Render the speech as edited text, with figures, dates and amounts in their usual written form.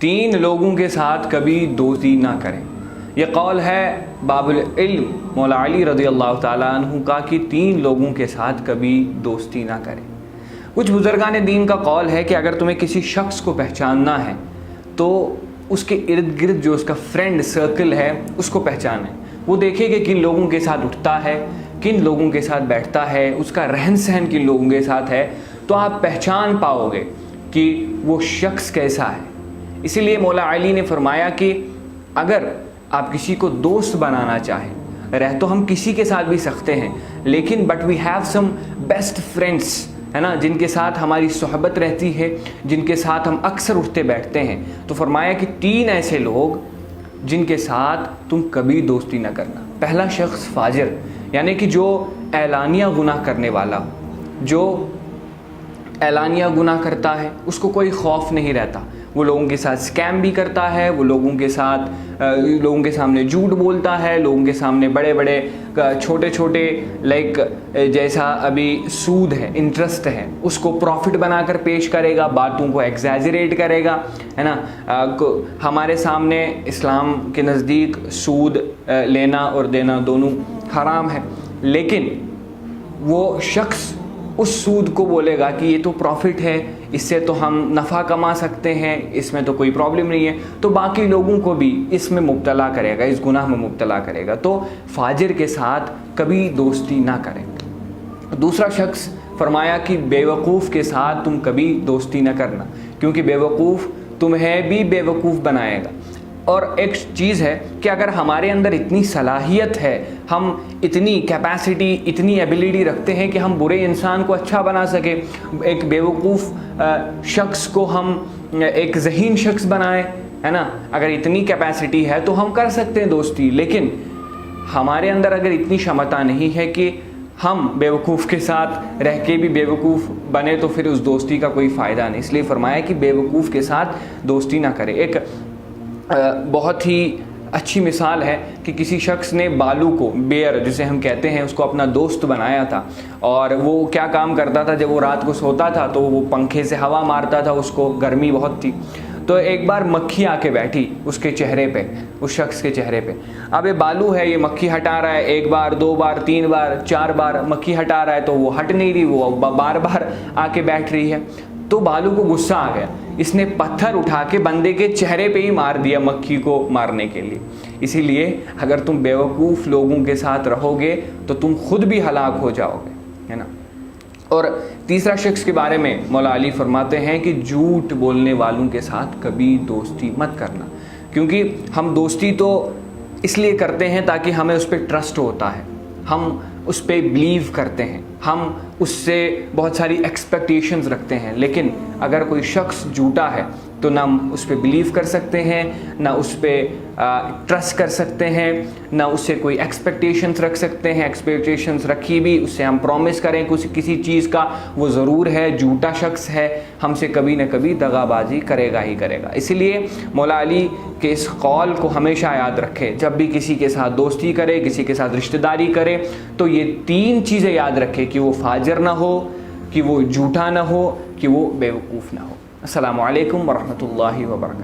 3 لوگوں کے ساتھ کبھی دوستی نہ کریں۔ یہ قول ہے باب العلم مولا علی رضی اللہ تعالیٰ عنہ کا کہ 3 لوگوں کے ساتھ کبھی دوستی نہ کریں۔ کچھ بزرگان دین کا قول ہے کہ اگر تمہیں کسی شخص کو پہچاننا ہے تو اس کے ارد گرد جو اس کا فرینڈ سرکل ہے اس کو پہچانیں۔ وہ دیکھے کہ کن لوگوں کے ساتھ اٹھتا ہے، کن لوگوں کے ساتھ بیٹھتا ہے، اس کا رہن سہن کن لوگوں کے ساتھ ہے، تو آپ پہچان پاؤ گے کہ وہ شخص کیسا ہے۔ اسی لیے مولا علی نے فرمایا کہ اگر آپ کسی کو دوست بنانا چاہیں، رہ تو ہم کسی کے ساتھ بھی سکتے ہیں لیکن but we have some best friends, ہے نا، جن کے ساتھ ہماری صحبت رہتی ہے، جن کے ساتھ ہم اکثر اٹھتے بیٹھتے ہیں، تو فرمایا کہ 3 ایسے لوگ جن کے ساتھ تم کبھی دوستی نہ کرنا۔ پہلا شخص فاجر، یعنی کہ جو اعلانیہ گناہ کرنے والا، جو اعلانیہ گناہ کرتا ہے، اس کو کوئی خوف نہیں رہتا، وہ لوگوں کے ساتھ اسکیم بھی کرتا ہے، وہ لوگوں کے سامنے جھوٹ بولتا ہے، لوگوں کے سامنے بڑے بڑے چھوٹے چھوٹے لائک جیسا ابھی سود ہے، انٹرسٹ ہے، اس کو پروفٹ بنا کر پیش کرے گا، باتوں کو ایگزیجریٹ کرے گا، ہے نا۔ ہمارے سامنے اسلام کے نزدیک سود لینا اور دینا دونوں حرام ہے، لیکن وہ شخص اس سود کو بولے گا کہ یہ تو پروفٹ ہے، اس سے تو ہم نفع کما سکتے ہیں، اس میں تو کوئی پرابلم نہیں ہے، تو باقی لوگوں کو بھی اس میں مبتلا کرے گا، اس گناہ میں مبتلا کرے گا۔ تو فاجر کے ساتھ کبھی دوستی نہ کریں۔ دوسرا شخص فرمایا کہ بے وقوف کے ساتھ تم کبھی دوستی نہ کرنا، کیونکہ بے وقوف تمہیں بھی بے وقوف بنائے گا۔ اور ایک چیز ہے کہ اگر ہمارے اندر اتنی صلاحیت ہے، ہم اتنی کیپیسٹی، اتنی ایبیلٹی رکھتے ہیں کہ ہم برے انسان کو اچھا بنا سکیں، ایک بے وقوف شخص کو ہم ایک ذہین شخص بنائیں، ہے نا، اگر اتنی کیپیسٹی ہے تو ہم کر سکتے ہیں دوستی، لیکن ہمارے اندر اگر اتنی شمتا نہیں ہے کہ ہم بے وقوف کے ساتھ رہ کے بھی بے وقوف بنے تو پھر اس دوستی کا کوئی فائدہ نہیں۔ اس لیے فرمایا کہ بے وقوف کے ساتھ دوستی نہ کرے۔ ایک بہت ہی اچھی مثال ہے کہ کسی شخص نے بالو کو، بیئر جسے ہم کہتے ہیں، اس کو اپنا دوست بنایا تھا، اور وہ کیا کام کرتا تھا، جب وہ رات کو سوتا تھا تو وہ پنکھے سے ہوا مارتا تھا، اس کو گرمی بہت تھی، تو ایک بار مکھی آ کے بیٹھی اس کے چہرے پہ، اس شخص کے چہرے پہ۔ اب یہ بالو ہے، یہ مکھی ہٹا رہا ہے، 1 بار 2 بار 3 بار 4 بار مکھی ہٹا رہا ہے تو وہ ہٹ نہیں رہی، وہ بار بار آ کے بیٹھ رہی ہے۔ تو بالو کو غصہ آ گیا، اس نے پتھر اٹھا کے بندے کے چہرے پہ ہی مار دیا مکھی کو مارنے کے لیے۔ اسی لیے اگر تم بیوقوف لوگوں کے ساتھ رہو گے تو تم خود بھی ہلاک ہو جاؤ گے، ہے نا۔ اور تیسرا شخص کے بارے میں مولا علی فرماتے ہیں کہ جھوٹ بولنے والوں کے ساتھ کبھی دوستی مت کرنا، کیونکہ ہم دوستی تو اس لیے کرتے ہیں تاکہ ہمیں اس پہ ٹرسٹ ہوتا ہے، ہم اس پہ بلیو کرتے ہیں، ہم اس سے بہت ساری ایکسپیکٹیشنز رکھتے ہیں، لیکن اگر کوئی شخص جھوٹا ہے تو نہ ہم اس پہ بلیو کر سکتے ہیں، نہ اس پہ ٹرسٹ کر سکتے ہیں، نہ اس سے کوئی ایکسپیکٹیشنز رکھ سکتے ہیں۔ ایکسپیکٹیشنز رکھی بھی، اس سے ہم پرومس کریں کسی چیز کا، وہ ضرور ہے، جھوٹا شخص ہے، ہم سے کبھی نہ کبھی دغا بازی کرے گا ہی کرے گا۔ اسی لیے مولا علی کے اس قول کو ہمیشہ یاد رکھے، جب بھی کسی کے ساتھ دوستی کرے، کسی کے ساتھ رشتہ داری کرے، تو یہ 3 چیزیں یاد رکھے کہ وہ فاجر نہ ہو، کہ وہ جھوٹا نہ ہو، کہ وہ بیوقوف نہ ہو۔ السلام علیکم ورحمۃ اللہ وبرکاتہ۔